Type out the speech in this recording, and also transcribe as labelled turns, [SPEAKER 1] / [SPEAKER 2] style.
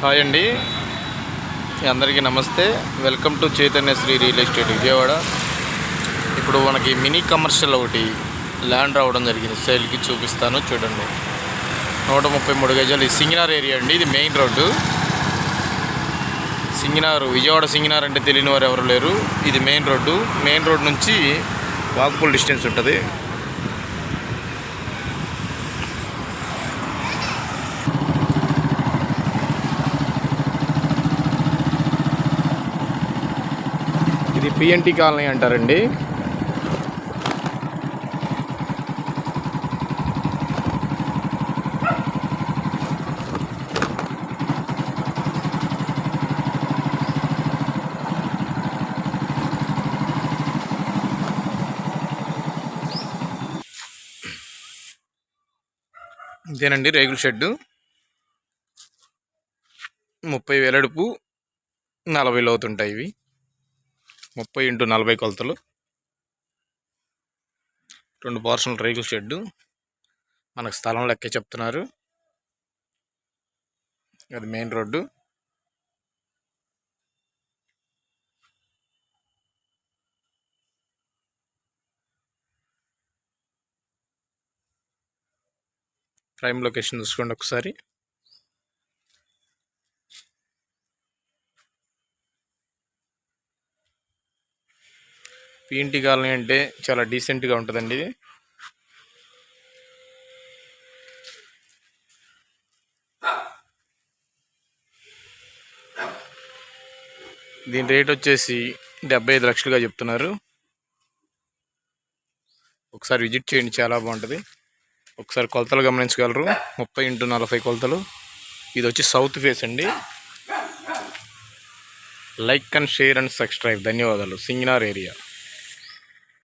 [SPEAKER 1] Hi అండి, అందరికీ నమస్తే. Welcome to Chaitanya Sri real estate Vijayawada. ఇప్పుడు మనకి మినీ కమర్షియల్ ఒకటి ల్యాండ్ రావడం జరిగింది, సేల్కి చూపిస్తాను చూడండి. 133 గజాలు. ఈ సింగినార్ ఏరియా అండి, ఇది మెయిన్ రోడ్డు. సింగినార్, విజయవాడ సింగినార్ అంటే తెలియని వారు ఎవరు లేరు. ఇది మెయిన్ రోడ్డు. మెయిన్ రోడ్ నుంచి వాకబుల్ డిస్టెన్స్ ఉంటుంది. ఇది పిఎన్టీ కాలనీ అంటారండి. ఇదేనండి రేగుల షెడ్డు. 30 వెడల్పు, 40 లోతుంటాయి. ఇవి 30 x 40 కొలతలు. 2 పోర్షన్ల రేగుల షెడ్డు. మనకు స్థలం లెక్కే చెప్తున్నారు. అది మెయిన్ రోడ్డు. ప్రైమ్ లొకేషన్ చూసుకోండి ఒకసారి. పిఎన్టీ కాలనీ అంటే చాలా డీసెంట్గా ఉంటుందండి ఇది. దీని రేట్ వచ్చేసి 75 లక్షలుగా చెప్తున్నారు. ఒకసారి విజిట్ చేయండి, చాలా బాగుంటుంది. ఒకసారి కొలతలు గమనించగలరు. 30 x 40 కొలతలు. ఇది వచ్చి సౌత్ ఫేస్ అండి. Like and share and subscribe. ధన్యవాదాలు. సింగినార్ ఏరియా.